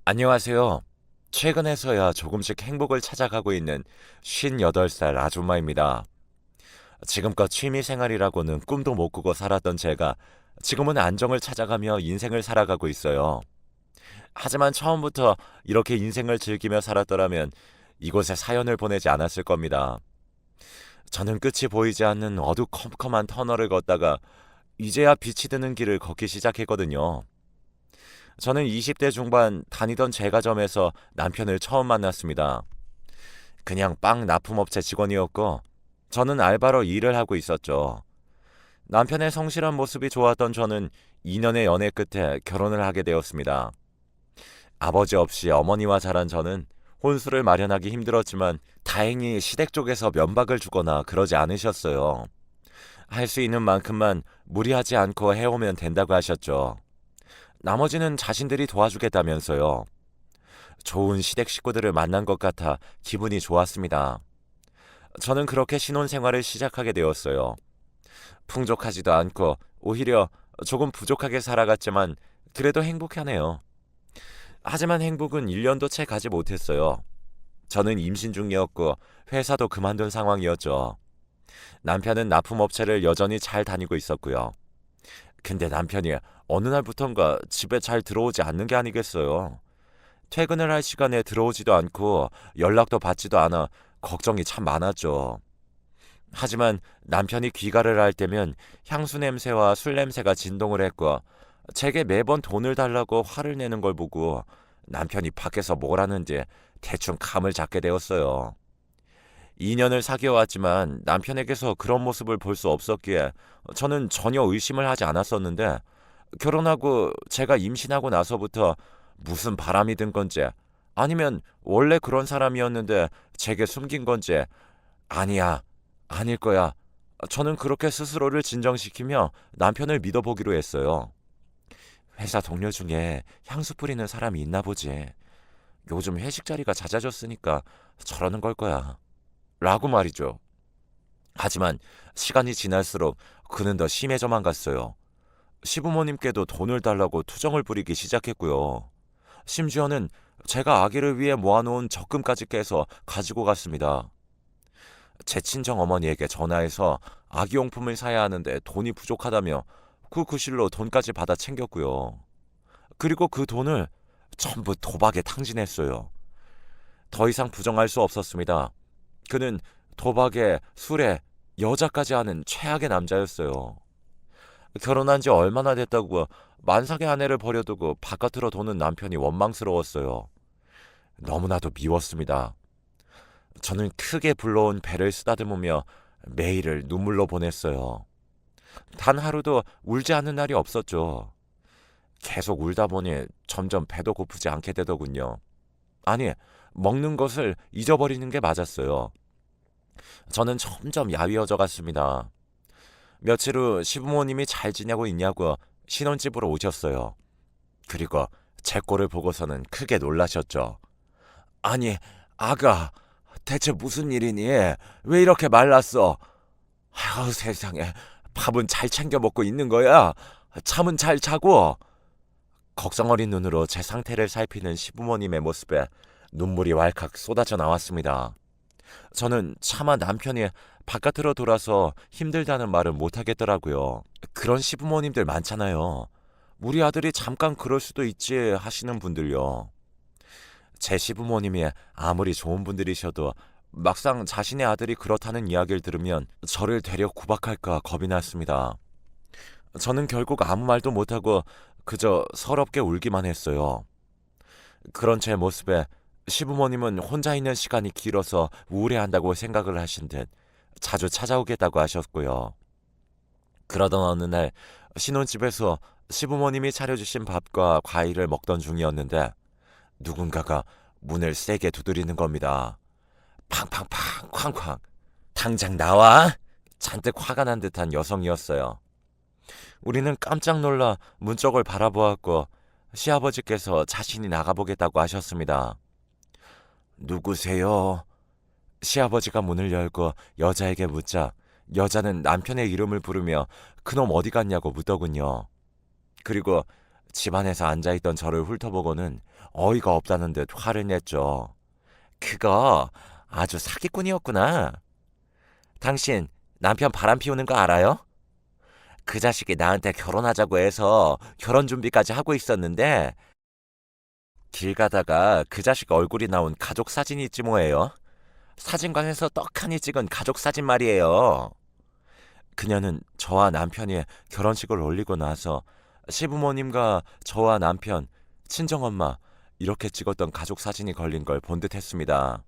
안녕하세요. 최근에서야 조금씩 행복을 찾아가고 있는 58살 아줌마입니다. 지금껏 취미 생활이라고는 꿈도 못 꾸고 살았던 제가 지금은 안정을 찾아가며 인생을 살아가고 있어요. 하지만 처음부터 이렇게 인생을 즐기며 살았더라면 이곳에 사연을 보내지 않았을 겁니다. 저는 끝이 보이지 않는 어두컴컴한 터널을 걷다가 이제야 빛이 드는 길을 걷기 시작했거든요. 저는 20대 중반 다니던 제과점에서 남편을 처음 만났습니다. 그냥 빵 납품업체 직원이었고 저는 알바로 일을 하고 있었죠. 남편의 성실한 모습이 좋았던 저는 2년의 연애 끝에 결혼을 하게 되었습니다. 아버지 없이 어머니와 자란 저는 혼수를 마련하기 힘들었지만 다행히 시댁 쪽에서 면박을 주거나 그러지 않으셨어요. 할 수 있는 만큼만 무리하지 않고 해오면 된다고 하셨죠. 나머지는 자신들이 도와주겠다면서요. 좋은 시댁 식구들을 만난 것 같아 기분이 좋았습니다. 저는 그렇게 신혼생활을 시작하게 되었어요. 풍족하지도 않고 오히려 조금 부족하게 살아갔지만 그래도 행복하네요. 하지만 행복은 1년도 채 가지 못했어요. 저는 임신 중이었고 회사도 그만둔 상황이었죠. 남편은 납품업체를 여전히 잘 다니고 있었고요. 근데 남편이 어느 날부턴가 집에 잘 들어오지 않는 게 아니겠어요. 퇴근을 할 시간에 들어오지도 않고 연락도 받지도 않아 걱정이 참 많았죠. 하지만 남편이 귀가를 할 때면 향수 냄새와 술 냄새가 진동을 했고 제게 매번 돈을 달라고 화를 내는 걸 보고 남편이 밖에서 뭘 하는지 대충 감을 잡게 되었어요. 2년을 사귀어 왔지만 남편에게서 그런 모습을 볼 수 없었기에 저는 전혀 의심을 하지 않았었는데 결혼하고 제가 임신하고 나서부터 무슨 바람이 든 건지 아니면 원래 그런 사람이었는데 제게 숨긴 건지 아니야, 아닐 거야. 저는 그렇게 스스로를 진정시키며 남편을 믿어보기로 했어요. 회사 동료 중에 향수 뿌리는 사람이 있나 보지. 요즘 회식 자리가 잦아졌으니까 저러는 걸 거야. 라고 말이죠. 하지만 시간이 지날수록 그는 더 심해져만 갔어요. 시부모님께도 돈을 달라고 투정을 부리기 시작했고요. 심지어는 제가 아기를 위해 모아놓은 적금까지 깨서 가지고 갔습니다. 제 친정 어머니에게 전화해서 아기용품을 사야 하는데 돈이 부족하다며 그 구실로 돈까지 받아 챙겼고요. 그리고 그 돈을 전부 도박에 탕진했어요. 더 이상 부정할 수 없었습니다. 그는 도박에 술에 여자까지 하는 최악의 남자였어요. 결혼한 지 얼마나 됐다고 만삭의 아내를 버려두고 바깥으로 도는 남편이 원망스러웠어요. 너무나도 미웠습니다. 저는 크게 불러온 배를 쓰다듬으며 매일을 눈물로 보냈어요. 단 하루도 울지 않는 날이 없었죠. 계속 울다 보니 점점 배도 고프지 않게 되더군요. 아니, 먹는 것을 잊어버리는 게 맞았어요. 저는 점점 야위어져 갔습니다. 며칠 후 시부모님이 잘 지내고 있냐고 신혼집으로 오셨어요. 그리고 제 꼴을 보고서는 크게 놀라셨죠. 아니, 아가, 대체 무슨 일이니? 왜 이렇게 말랐어? 아유, 세상에. 밥은 잘 챙겨 먹고 있는 거야? 잠은 잘 자고? 걱정 어린 눈으로 제 상태를 살피는 시부모님의 모습에 눈물이 왈칵 쏟아져 나왔습니다. 저는 차마 남편이 바깥으로 돌아서 힘들다는 말을 못하겠더라고요. 그런 시부모님들 많잖아요. 우리 아들이 잠깐 그럴 수도 있지 하시는 분들요. 제 시부모님이 아무리 좋은 분들이셔도 막상 자신의 아들이 그렇다는 이야기를 들으면 저를 되려 구박할까 겁이 났습니다. 저는 결국 아무 말도 못하고 그저 서럽게 울기만 했어요. 그런 제 모습에 시부모님은 혼자 있는 시간이 길어서 우울해한다고 생각을 하신 듯 자주 찾아오겠다고 하셨고요. 그러던 어느 날 신혼집에서 시부모님이 차려주신 밥과 과일을 먹던 중이었는데 누군가가 문을 세게 두드리는 겁니다. 팡팡팡 쾅쾅. 당장 나와! 잔뜩 화가 난 듯한 여성이었어요. 우리는 깜짝 놀라 문 쪽을 바라보았고 시아버지께서 자신이 나가보겠다고 하셨습니다. 누구세요? 시아버지가 문을 열고 여자에게 묻자 여자는 남편의 이름을 부르며 그놈 어디 갔냐고 묻더군요. 그리고 집안에서 앉아있던 저를 훑어보고는 어이가 없다는 듯 화를 냈죠. 그거 아주 사기꾼이었구나. 당신 남편 바람 피우는 거 알아요? 그 자식이 나한테 결혼하자고 해서 결혼 준비까지 하고 있었는데 길 가다가 그 자식 얼굴이 나온 가족 사진이 있지 뭐예요. 사진관에서 떡하니 찍은 가족 사진 말이에요. 그녀는 저와 남편이 결혼식을 올리고 나서 시부모님과 저와 남편, 친정엄마 이렇게 찍었던 가족 사진이 걸린 걸 본 듯 했습니다.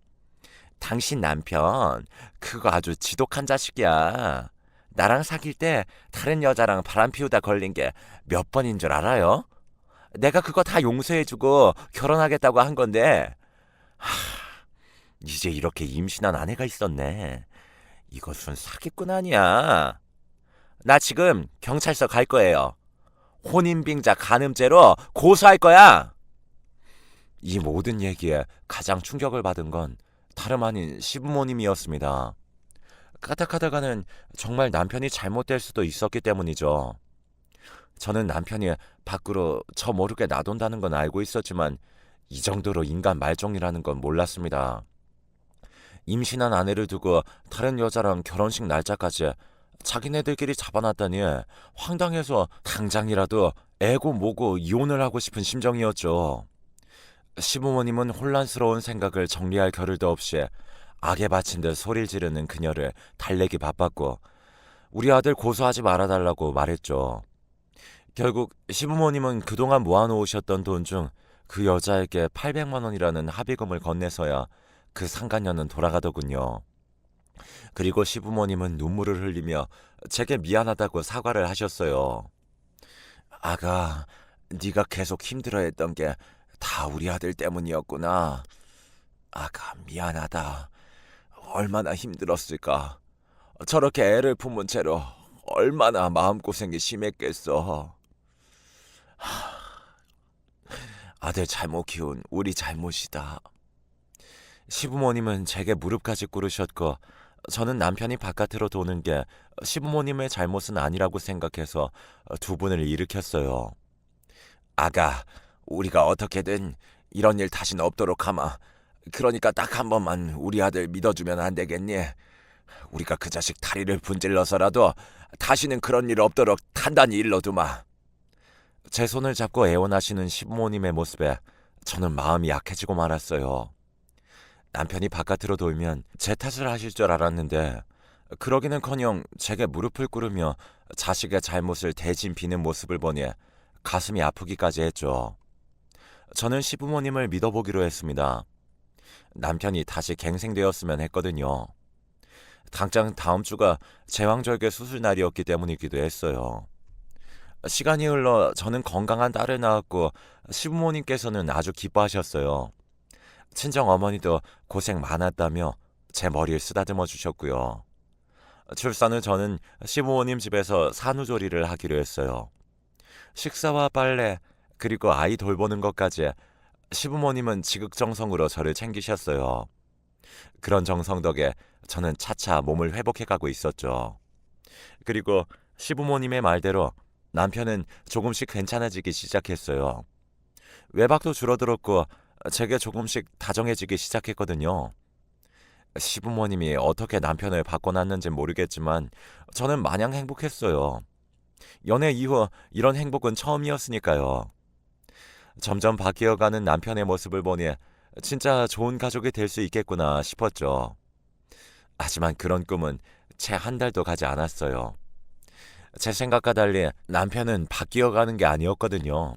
당신 남편 그거 아주 지독한 자식이야. 나랑 사귈 때 다른 여자랑 바람 피우다 걸린 게 몇 번인 줄 알아요? 내가 그거 다 용서해주고 결혼하겠다고 한 건데 이제 이렇게 임신한 아내가 있었네. 이것은 사기꾼 아니야. 나 지금 경찰서 갈 거예요. 혼인빙자 간음죄로 고소할 거야. 이 모든 얘기에 가장 충격을 받은 건 다름 아닌 시부모님이었습니다. 까딱하다가는 정말 남편이 잘못될 수도 있었기 때문이죠. 저는 남편이 밖으로 저 모르게 나돈다는 건 알고 있었지만 이 정도로 인간 말종이라는 건 몰랐습니다. 임신한 아내를 두고 다른 여자랑 결혼식 날짜까지 자기네들끼리 잡아놨다니 황당해서 당장이라도 애고 뭐고 이혼을 하고 싶은 심정이었죠. 시부모님은 혼란스러운 생각을 정리할 겨를도 없이 악에 바친 듯 소리를 지르는 그녀를 달래기 바빴고 우리 아들 고소하지 말아달라고 말했죠. 결국 시부모님은 그동안 모아놓으셨던 돈 중 그 여자에게 800만 원이라는 합의금을 건네서야 그 상간녀는 돌아가더군요. 그리고 시부모님은 눈물을 흘리며 제게 미안하다고 사과를 하셨어요. 아가, 네가 계속 힘들어했던 게 다 우리 아들 때문이었구나. 아가, 미안하다. 얼마나 힘들었을까. 저렇게 애를 품은 채로 얼마나 마음고생이 심했겠어. 아들 잘못 키운 우리 잘못이다. 시부모님은 제게 무릎까지 꿇으셨고 저는 남편이 바깥으로 도는 게 시부모님의 잘못은 아니라고 생각해서 두 분을 일으켰어요. 아가, 우리가 어떻게든 이런 일 다시는 없도록 하마. 그러니까 딱 한 번만 우리 아들 믿어주면 안 되겠니? 우리가 그 자식 다리를 분질러서라도 다시는 그런 일 없도록 단단히 일러두마. 제 손을 잡고 애원하시는 시부모님의 모습에 저는 마음이 약해지고 말았어요. 남편이 바깥으로 돌면 제 탓을 하실 줄 알았는데 그러기는커녕 제게 무릎을 꿇으며 자식의 잘못을 대신 비는 모습을 보니 가슴이 아프기까지 했죠. 저는 시부모님을 믿어보기로 했습니다. 남편이 다시 갱생되었으면 했거든요. 당장 다음 주가 제왕절개 수술 날이었기 때문이기도 했어요. 시간이 흘러 저는 건강한 딸을 낳았고 시부모님께서는 아주 기뻐하셨어요. 친정 어머니도 고생 많았다며 제 머리를 쓰다듬어 주셨고요. 출산 후 저는 시부모님 집에서 산후조리를 하기로 했어요. 식사와 빨래 그리고 아이 돌보는 것까지 시부모님은 지극정성으로 저를 챙기셨어요. 그런 정성 덕에 저는 차차 몸을 회복해가고 있었죠. 그리고 시부모님의 말대로 남편은 조금씩 괜찮아지기 시작했어요. 외박도 줄어들었고 제게 조금씩 다정해지기 시작했거든요. 시부모님이 어떻게 남편을 바꿔놨는지 모르겠지만 저는 마냥 행복했어요. 연애 이후 이런 행복은 처음이었으니까요. 점점 바뀌어가는 남편의 모습을 보니 진짜 좋은 가족이 될 수 있겠구나 싶었죠. 하지만 그런 꿈은 채 한 달도 가지 않았어요. 제 생각과 달리 남편은 바뀌어가는 게 아니었거든요.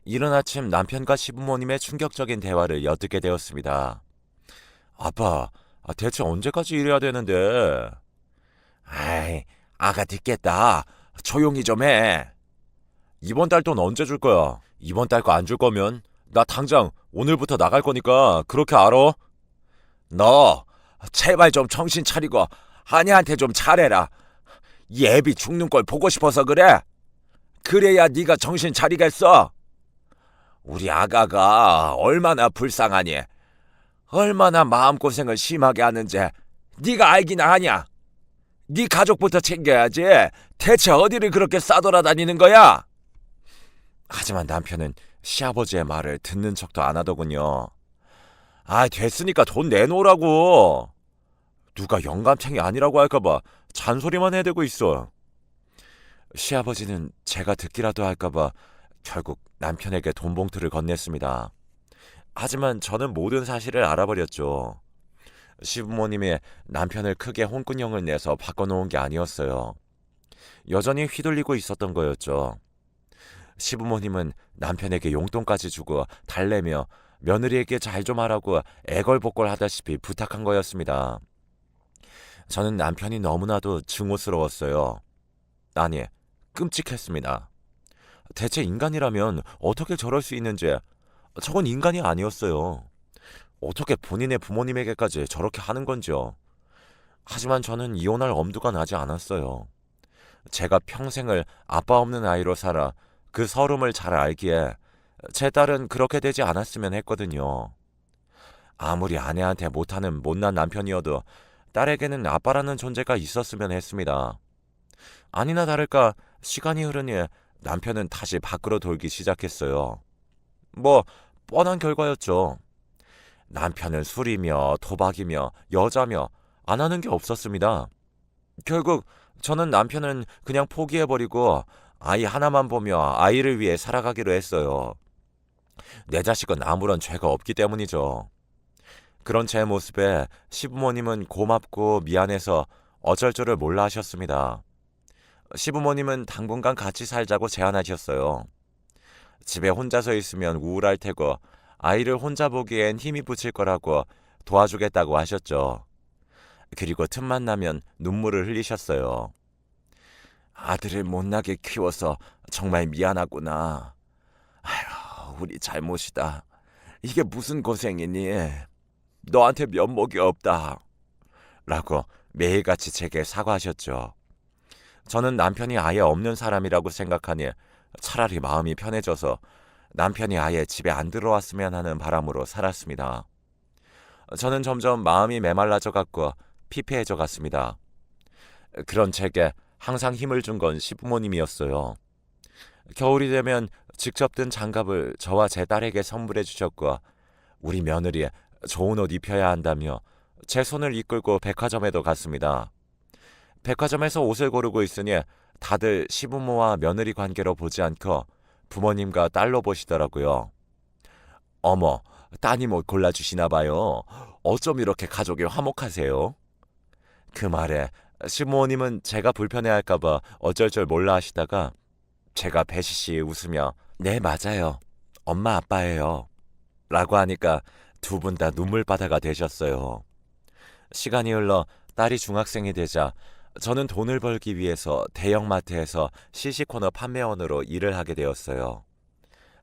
이른 아침 남편과 시부모님의 충격적인 대화를 엿듣게 되었습니다. 아빠, 대체 언제까지 이래야 되는데? 아이, 아가 듣겠다. 조용히 좀 해. 이번 달 돈 언제 줄 거야? 이번 달 거 안 줄 거면 나 당장 오늘부터 나갈 거니까 그렇게 알아? 너 제발 좀 정신 차리고 아내한테 좀 잘해라. 이 애비 죽는 걸 보고 싶어서 그래? 그래야 네가 정신 차리겠어? 우리 아가가 얼마나 불쌍하니? 얼마나 마음고생을 심하게 하는지 네가 알기나 하냐? 네 가족부터 챙겨야지. 대체 어디를 그렇게 싸돌아다니는 거야? 하지만 남편은 시아버지의 말을 듣는 척도 안 하더군요. 아, 됐으니까 돈 내놓으라고. 누가 영감탱이 아니라고 할까봐 잔소리만 해대고 있어. 시아버지는 제가 듣기라도 할까봐 결국 남편에게 돈 봉투를 건넸습니다. 하지만 저는 모든 사실을 알아버렸죠. 시부모님이 남편을 크게 혼쭐형을 내서 바꿔놓은 게 아니었어요. 여전히 휘둘리고 있었던 거였죠. 시부모님은 남편에게 용돈까지 주고 달래며 며느리에게 잘 좀 하라고 애걸복걸 하다시피 부탁한 거였습니다. 저는 남편이 너무나도 증오스러웠어요. 아니, 끔찍했습니다. 대체 인간이라면 어떻게 저럴 수 있는지, 저건 인간이 아니었어요. 어떻게 본인의 부모님에게까지 저렇게 하는 건지요. 하지만 저는 이혼할 엄두가 나지 않았어요. 제가 평생을 아빠 없는 아이로 살아 그 서름을 잘 알기에 제 딸은 그렇게 되지 않았으면 했거든요. 아무리 아내한테 못하는 못난 남편이어도 딸에게는 아빠라는 존재가 있었으면 했습니다. 아니나 다를까 시간이 흐르니 남편은 다시 밖으로 돌기 시작했어요. 뭐 뻔한 결과였죠. 남편은 술이며 도박이며 여자며 안 하는 게 없었습니다. 결국 저는 남편은 그냥 포기해버리고 아이 하나만 보며 아이를 위해 살아가기로 했어요. 내 자식은 아무런 죄가 없기 때문이죠. 그런 제 모습에 시부모님은 고맙고 미안해서 어쩔 줄을 몰라 하셨습니다. 시부모님은 당분간 같이 살자고 제안하셨어요. 집에 혼자서 있으면 우울할 테고 아이를 혼자 보기엔 힘이 붙일 거라고 도와주겠다고 하셨죠. 그리고 틈만 나면 눈물을 흘리셨어요. 아들을 못나게 키워서 정말 미안하구나. 아휴, 우리 잘못이다. 이게 무슨 고생이니? 너한테 면목이 없다. 라고 매일같이 제게 사과하셨죠. 저는 남편이 아예 없는 사람이라고 생각하니 차라리 마음이 편해져서 남편이 아예 집에 안 들어왔으면 하는 바람으로 살았습니다. 저는 점점 마음이 메말라져 갔고 피폐해져 갔습니다. 그런 제게 항상 힘을 준 건 시부모님이었어요. 겨울이 되면 직접 든 장갑을 저와 제 딸에게 선물해 주셨고 우리 며느리 좋은 옷 입혀야 한다며 제 손을 이끌고 백화점에도 갔습니다. 백화점에서 옷을 고르고 있으니 다들 시부모와 며느리 관계로 보지 않고 부모님과 딸로 보시더라고요. 어머, 따님 옷 골라주시나 봐요. 어쩜 이렇게 가족이 화목하세요? 그 말에 시부모님은 제가 불편해할까봐 어쩔 줄 몰라 하시다가 제가 배시시 웃으며 네, 맞아요. 엄마 아빠예요. 라고 하니까 두 분 다 눈물바다가 되셨어요. 시간이 흘러 딸이 중학생이 되자 저는 돈을 벌기 위해서 대형마트에서 시시코너 판매원으로 일을 하게 되었어요.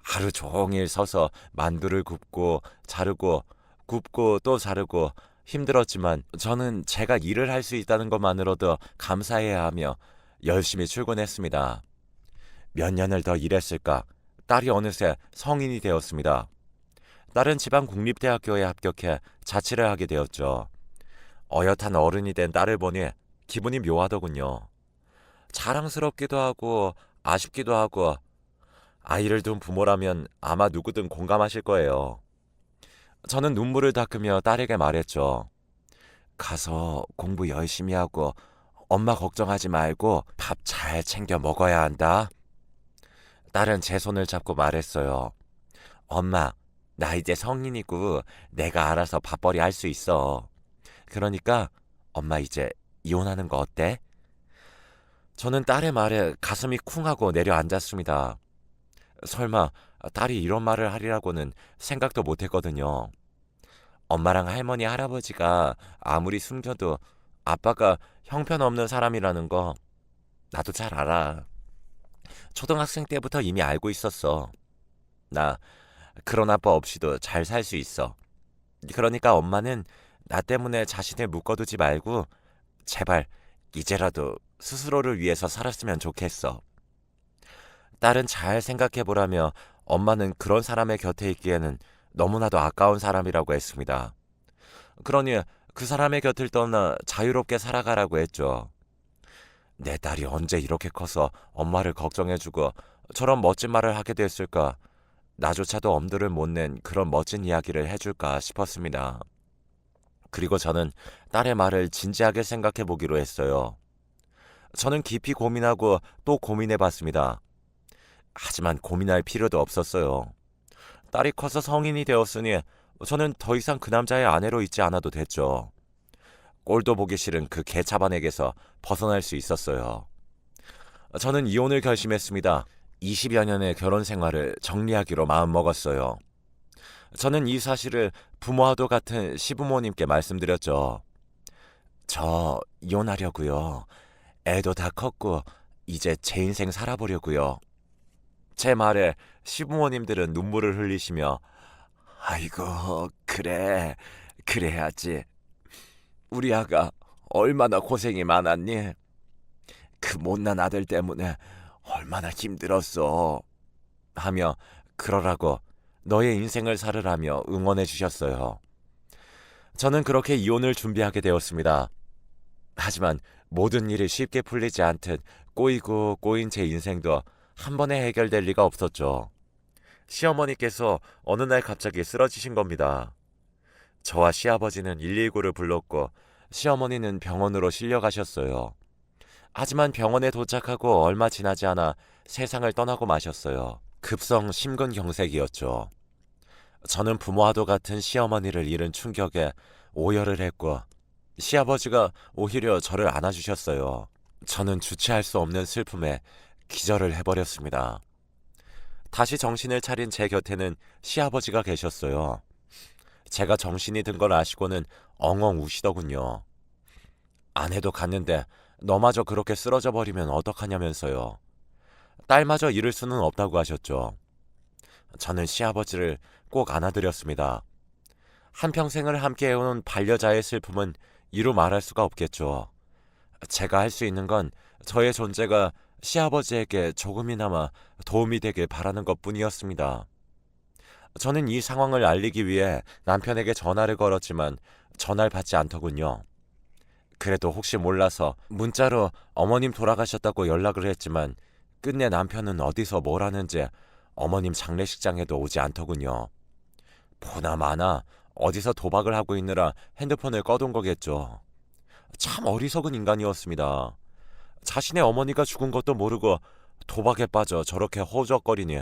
하루 종일 서서 만두를 굽고 자르고 굽고 또 자르고 힘들었지만 저는 제가 일을 할 수 있다는 것만으로도 감사해야 하며 열심히 출근했습니다. 몇 년을 더 일했을까 딸이 어느새 성인이 되었습니다. 딸은 지방 국립대학교에 합격해 자취를 하게 되었죠. 어엿한 어른이 된 딸을 보니 기분이 묘하더군요. 자랑스럽기도 하고 아쉽기도 하고 아이를 둔 부모라면 아마 누구든 공감하실 거예요. 저는 눈물을 닦으며 딸에게 말했죠. 가서 공부 열심히 하고 엄마 걱정하지 말고 밥 잘 챙겨 먹어야 한다. 딸은 제 손을 잡고 말했어요. 엄마, 나 이제 성인이고 내가 알아서 밥벌이 할 수 있어. 그러니까 엄마 이제 이혼하는 거 어때? 저는 딸의 말에 가슴이 쿵하고 내려앉았습니다. 설마 딸이 이런 말을 하리라고는 생각도 못했거든요. 엄마랑 할머니 할아버지가 아무리 숨겨도 아빠가 형편없는 사람이라는 거 나도 잘 알아. 초등학생 때부터 이미 알고 있었어. 나 그런 아빠 없이도 잘 살 수 있어. 그러니까 엄마는 나 때문에 자신을 묶어두지 말고 제발 이제라도 스스로를 위해서 살았으면 좋겠어. 딸은 잘 생각해보라며 엄마는 그런 사람의 곁에 있기에는 너무나도 아까운 사람이라고 했습니다. 그러니 그 사람의 곁을 떠나 자유롭게 살아가라고 했죠. 내 딸이 언제 이렇게 커서 엄마를 걱정해주고 저런 멋진 말을 하게 됐을까 나조차도 엄두를 못 낸 그런 멋진 이야기를 해줄까 싶었습니다. 그리고 저는 딸의 말을 진지하게 생각해 보기로 했어요. 저는 깊이 고민하고 또 고민해 봤습니다. 하지만 고민할 필요도 없었어요. 딸이 커서 성인이 되었으니 저는 더 이상 그 남자의 아내로 있지 않아도 됐죠. 꼴도 보기 싫은 그 개차반에게서 벗어날 수 있었어요. 저는 이혼을 결심했습니다. 20여 년의 결혼 생활을 정리하기로 마음먹었어요. 저는 이 사실을 부모와도 같은 시부모님께 말씀드렸죠. 저 이혼하려고요. 애도 다 컸고 이제 제 인생 살아보려고요. 제 말에 시부모님들은 눈물을 흘리시며 아이고 그래 그래야지. 우리 아가 얼마나 고생이 많았니? 그 못난 아들 때문에 얼마나 힘들었어. 하며 그러라고 너의 인생을 살으라며 응원해 주셨어요. 저는 그렇게 이혼을 준비하게 되었습니다. 하지만 모든 일이 쉽게 풀리지 않듯 꼬이고 꼬인 제 인생도 한 번에 해결될 리가 없었죠. 시어머니께서 어느 날 갑자기 쓰러지신 겁니다. 저와 시아버지는 119를 불렀고 시어머니는 병원으로 실려가셨어요. 하지만 병원에 도착하고 얼마 지나지 않아 세상을 떠나고 마셨어요. 급성 심근경색이었죠. 저는 부모와도 같은 시어머니를 잃은 충격에 오열을 했고 시아버지가 오히려 저를 안아주셨어요. 저는 주체할 수 없는 슬픔에 기절을 해버렸습니다. 다시 정신을 차린 제 곁에는 시아버지가 계셨어요. 제가 정신이 든 걸 아시고는 엉엉 우시더군요. 아내도 갔는데 너마저 그렇게 쓰러져 버리면 어떡하냐면서요. 딸마저 잃을 수는 없다고 하셨죠. 저는 시아버지를 꼭 안아드렸습니다. 한평생을 함께 해온 반려자의 슬픔은 이루 말할 수가 없겠죠. 제가 할 수 있는 건 저의 존재가 시아버지에게 조금이나마 도움이 되길 바라는 것뿐이었습니다. 저는 이 상황을 알리기 위해 남편에게 전화를 걸었지만 전화를 받지 않더군요. 그래도 혹시 몰라서 문자로 어머님 돌아가셨다고 연락을 했지만 끝내 남편은 어디서 뭘 하는지 어머님 장례식장에도 오지 않더군요. 보나마나 어디서 도박을 하고 있느라 핸드폰을 꺼둔 거겠죠. 참 어리석은 인간이었습니다. 자신의 어머니가 죽은 것도 모르고 도박에 빠져 저렇게 허우적거리니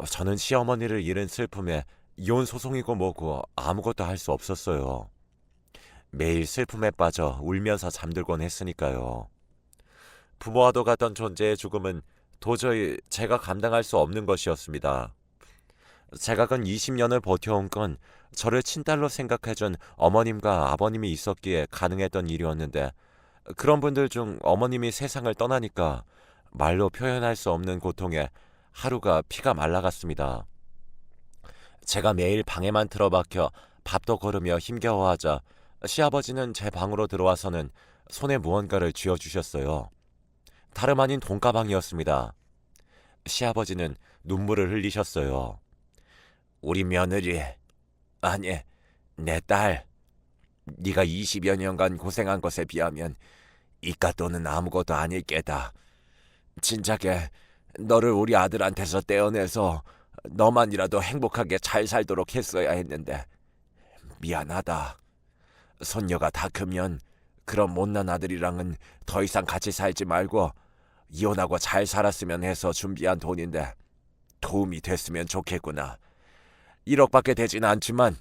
저는 시어머니를 잃은 슬픔에 이혼 소송이고 뭐고 아무것도 할 수 없었어요. 매일 슬픔에 빠져 울면서 잠들곤 했으니까요. 부모와도 같던 존재의 죽음은 도저히 제가 감당할 수 없는 것이었습니다. 제가 근 20년을 버텨온 건 저를 친딸로 생각해준 어머님과 아버님이 있었기에 가능했던 일이었는데 그런 분들 중 어머님이 세상을 떠나니까 말로 표현할 수 없는 고통에 하루가 피가 말라갔습니다. 제가 매일 방에만 틀어박혀 밥도 거르며 힘겨워하자 시아버지는 제 방으로 들어와서는 손에 무언가를 쥐어주셨어요. 다름 아닌 돈가방이었습니다. 시아버지는 눈물을 흘리셨어요. 우리 며느리, 아니 내 딸, 네가 20여 년간 고생한 것에 비하면 이깟 돈은 아무것도 아닐 게다. 진작에 너를 우리 아들한테서 떼어내서 너만이라도 행복하게 잘 살도록 했어야 했는데 미안하다. 손녀가 다 크면 그런 못난 아들이랑은 더 이상 같이 살지 말고 이혼하고 잘 살았으면 해서 준비한 돈인데 도움이 됐으면 좋겠구나. 1억밖에 되진 않지만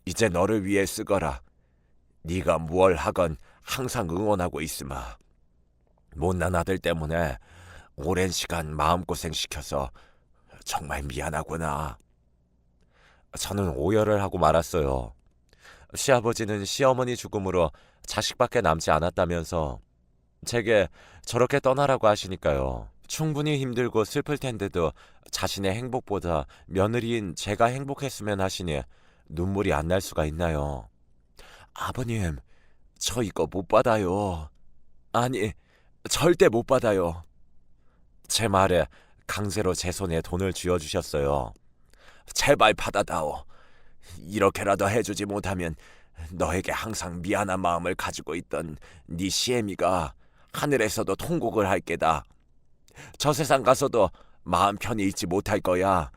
이제 너를 위해 쓰거라. 네가 무얼 하건 항상 응원하고 있으마. 못난 아들 때문에 오랜 시간 마음고생 시켜서 정말 미안하구나. 저는 오열을 하고 말았어요. 시아버지는 시어머니 죽음으로 자식밖에 남지 않았다면서 제게 저렇게 떠나라고 하시니까요. 충분히 힘들고 슬플 텐데도 자신의 행복보다 며느리인 제가 행복했으면 하시니 눈물이 안 날 수가 있나요? 아버님, 저 이거 못 받아요. 아니, 절대 못 받아요. 제 말에 강제로 제 손에 돈을 쥐어주셨어요. 제발 받아다오. 이렇게라도 해주지 못하면 너에게 항상 미안한 마음을 가지고 있던 네 시애미가 하늘에서도 통곡을 할 게다. 저 세상 가서도 마음 편히 있지 못할 거야.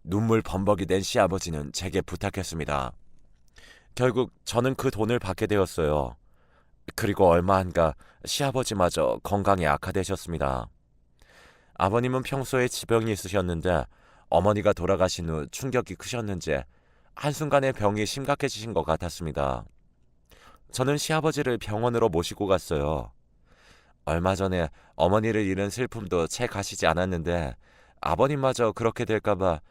눈물 범벅이 된 시아버지는 제게 부탁했습니다. 결국 저는 그 돈을 받게 되었어요. 그리고 얼마 안가 시아버지마저 건강이 악화되셨습니다. 아버님은 평소에 지병이 있으셨는데 어머니가 돌아가신 후 충격이 크셨는지 한순간에 병이 심각해지신 것 같았습니다. 저는 시아버지를 병원으로 모시고 갔어요. 얼마 전에 어머니를 잃은 슬픔도 채 가시지 않았는데 아버님마저 그렇게 될까봐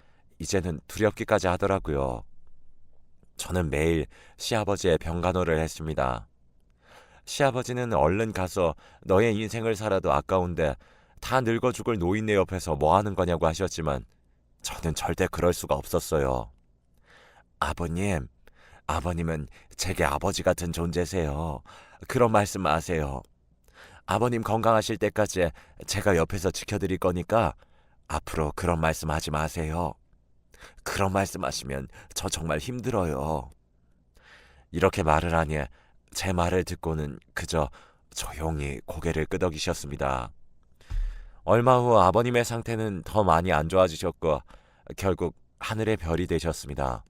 이제는 두렵기까지 하더라고요. 저는 매일 시아버지의 병간호를 했습니다. 시아버지는 얼른 가서 너의 인생을 살아도 아까운데 다 늙어 죽을 노인네 옆에서 뭐 하는 거냐고 하셨지만 저는 절대 그럴 수가 없었어요. 아버님, 아버님은 제게 아버지 같은 존재세요. 그런 말씀 마세요. 아버님 건강하실 때까지 제가 옆에서 지켜드릴 거니까 앞으로 그런 말씀 하지 마세요. 그런 말씀 하시면 저 정말 힘들어요. 이렇게 말을 하니 제 말을 듣고는 그저 조용히 고개를 끄덕이셨습니다. 얼마 후 아버님의 상태는 더 많이 안 좋아지셨고 결국 하늘의 별이 되셨습니다.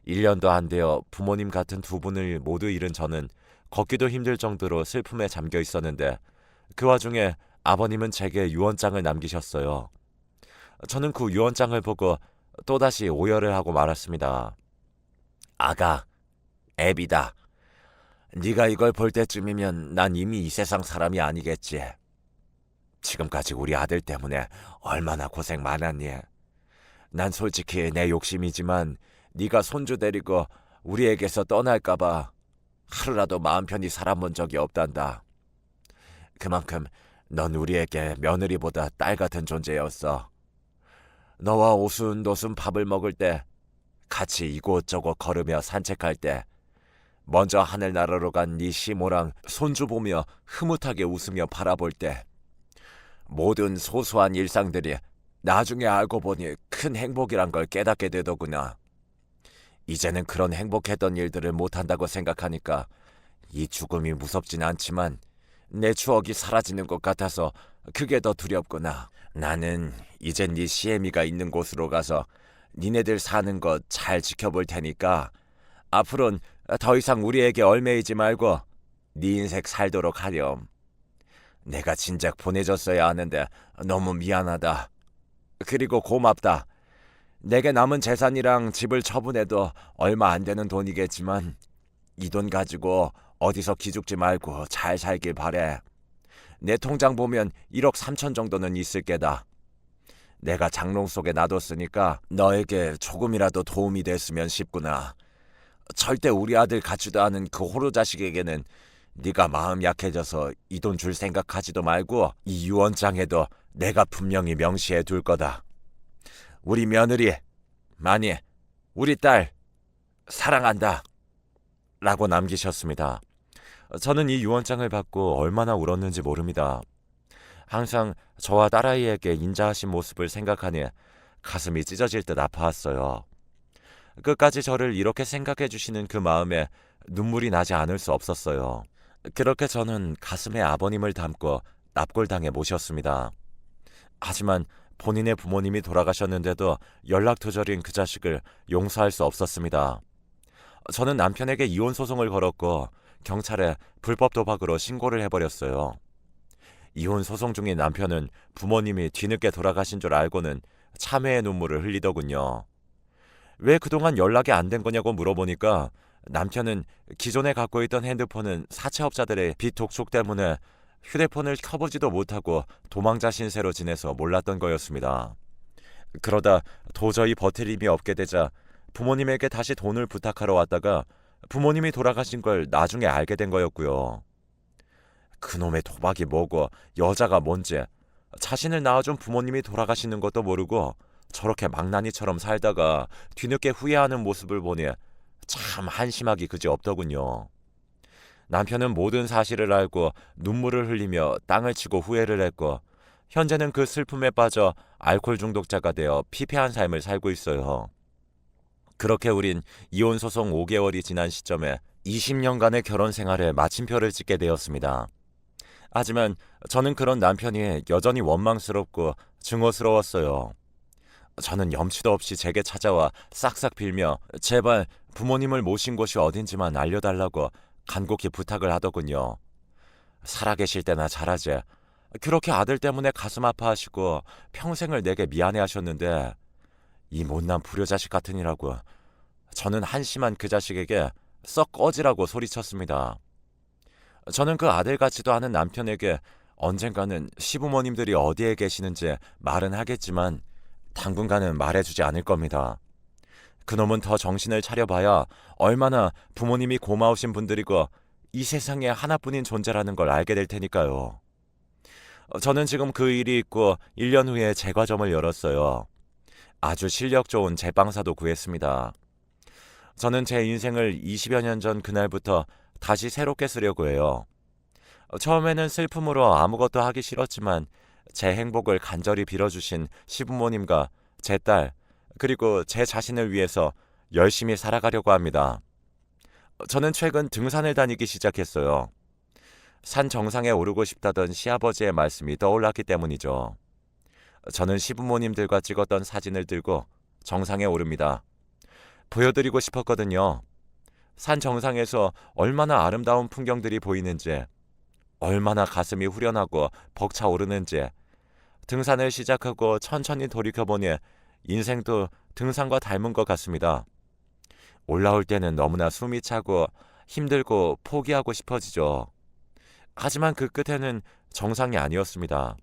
1년도 안 되어 부모님 같은 두 분을 모두 잃은 저는 걷기도 힘들 정도로 슬픔에 잠겨 있었는데 그 와중에 아버님은 제게 유언장을 남기셨어요. 저는 그 유언장을 보고 또다시 오열을 하고 말았습니다. 아가, 애비다. 네가 이걸 볼 때쯤이면 난 이미 이 세상 사람이 아니겠지. 지금까지 우리 아들 때문에 얼마나 고생 많았니? 난 솔직히 내 욕심이지만 네가 손주 데리고 우리에게서 떠날까봐 하루라도 마음 편히 살아본 적이 없단다. 그만큼 넌 우리에게 며느리보다 딸 같은 존재였어. 너와 오순도순 밥을 먹을 때, 같이 이곳저곳 걸으며 산책할 때, 먼저 하늘나라로 간 네 시모랑 손주 보며 흐뭇하게 웃으며 바라볼 때, 모든 소소한 일상들이 나중에 알고 보니 큰 행복이란 걸 깨닫게 되더구나. 이제는 그런 행복했던 일들을 못한다고 생각하니까 이 죽음이 무섭진 않지만 내 추억이 사라지는 것 같아서 그게 더 두렵구나. 나는 이젠 네 시애미가 있는 곳으로 가서 니네들 사는 것 잘 지켜볼 테니까 앞으론 더 이상 우리에게 얽매이지 말고 네 인생 살도록 하렴. 내가 진작 보내줬어야 하는데 너무 미안하다. 그리고 고맙다. 내게 남은 재산이랑 집을 처분해도 얼마 안 되는 돈이겠지만 이 돈 가지고 어디서 기죽지 말고 잘 살길 바래. 내 통장 보면 1억 3천 정도는 있을 게다. 내가 장롱 속에 놔뒀으니까 너에게 조금이라도 도움이 됐으면 싶구나. 절대 우리 아들 같지도 않은 그 호로 자식에게는 네가 마음 약해져서 이 돈 줄 생각하지도 말고 이 유언장에도 내가 분명히 명시해 둘 거다. 우리 며느리, 아니 우리 딸 사랑한다. 라고 남기셨습니다. 저는 이 유언장을 받고 얼마나 울었는지 모릅니다. 항상 저와 딸아이에게 인자하신 모습을 생각하니 가슴이 찢어질 듯 아파왔어요. 끝까지 저를 이렇게 생각해 주시는 그 마음에 눈물이 나지 않을 수 없었어요. 그렇게 저는 가슴에 아버님을 담고 납골당에 모셨습니다. 하지만 본인의 부모님이 돌아가셨는데도 연락두절인 그 자식을 용서할 수 없었습니다. 저는 남편에게 이혼 소송을 걸었고 경찰에 불법 도박으로 신고를 해버렸어요. 이혼 소송 중인 남편은 부모님이 뒤늦게 돌아가신 줄 알고는 참회의 눈물을 흘리더군요. 왜 그동안 연락이 안 된 거냐고 물어보니까 남편은 기존에 갖고 있던 핸드폰은 사채업자들의 빚 독촉 때문에 휴대폰을 켜보지도 못하고 도망자 신세로 지내서 몰랐던 거였습니다. 그러다 도저히 버틸 힘이 없게 되자 부모님에게 다시 돈을 부탁하러 왔다가 부모님이 돌아가신 걸 나중에 알게 된 거였고요. 그놈의 도박이 뭐고 여자가 뭔지 자신을 낳아준 부모님이 돌아가시는 것도 모르고 저렇게 망나니처럼 살다가 뒤늦게 후회하는 모습을 보니 참 한심하기 그지없더군요. 남편은 모든 사실을 알고 눈물을 흘리며 땅을 치고 후회를 했고 현재는 그 슬픔에 빠져 알코올 중독자가 되어 피폐한 삶을 살고 있어요. 그렇게 우린 이혼 소송 5개월이 지난 시점에 20년간의 결혼 생활에 마침표를 찍게 되었습니다. 하지만 저는 그런 남편이 여전히 원망스럽고 증오스러웠어요. 저는 염치도 없이 제게 찾아와 싹싹 빌며 제발 부모님을 모신 곳이 어딘지만 알려달라고 간곡히 부탁을 하더군요. 살아계실 때나 잘하지. 그렇게 아들 때문에 가슴 아파하시고 평생을 내게 미안해하셨는데 이 못난 불효자식 같으니라고. 저는 한심한 그 자식에게 썩 꺼지라고 소리쳤습니다. 저는 그 아들 같지도 않은 남편에게 언젠가는 시부모님들이 어디에 계시는지 말은 하겠지만 당분간은 말해주지 않을 겁니다. 그놈은 더 정신을 차려봐야 얼마나 부모님이 고마우신 분들이고 이 세상에 하나뿐인 존재라는 걸 알게 될 테니까요. 저는 지금 그 일이 있고 1년 후에 제과점을 열었어요. 아주 실력 좋은 제빵사도 구했습니다. 저는 제 인생을 20여 년 전 그날부터 다시 새롭게 쓰려고 해요. 처음에는 슬픔으로 아무것도 하기 싫었지만 제 행복을 간절히 빌어주신 시부모님과 제 딸, 그리고 제 자신을 위해서 열심히 살아가려고 합니다. 저는 최근 등산을 다니기 시작했어요. 산 정상에 오르고 싶다던 시아버지의 말씀이 떠올랐기 때문이죠. 저는 시부모님들과 찍었던 사진을 들고 정상에 오릅니다. 보여드리고 싶었거든요. 산 정상에서 얼마나 아름다운 풍경들이 보이는지, 얼마나 가슴이 후련하고 벅차오르는지, 등산을 시작하고 천천히 돌이켜보니 인생도 등산과 닮은 것 같습니다. 올라올 때는 너무나 숨이 차고 힘들고 포기하고 싶어지죠. 하지만 그 끝에는 정상이 아니었습니다.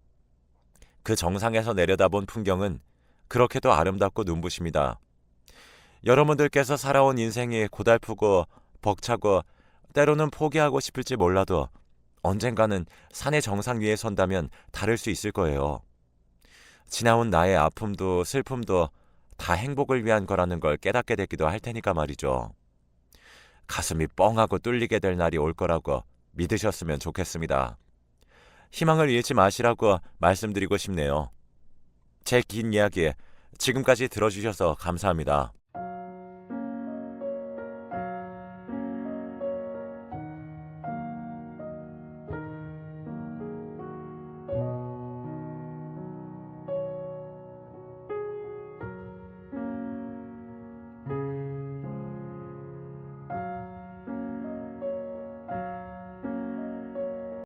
그 정상에서 내려다본 풍경은 그렇게도 아름답고 눈부십니다. 여러분들께서 살아온 인생이 고달프고 벅차고 때로는 포기하고 싶을지 몰라도 언젠가는 산의 정상 위에 선다면 다를 수 있을 거예요. 지나온 나의 아픔도 슬픔도 다 행복을 위한 거라는 걸 깨닫게 되기도 할 테니까 말이죠. 가슴이 뻥하고 뚫리게 될 날이 올 거라고 믿으셨으면 좋겠습니다. 희망을 잃지 마시라고 말씀드리고 싶네요. 제 긴 이야기 지금까지 들어주셔서 감사합니다.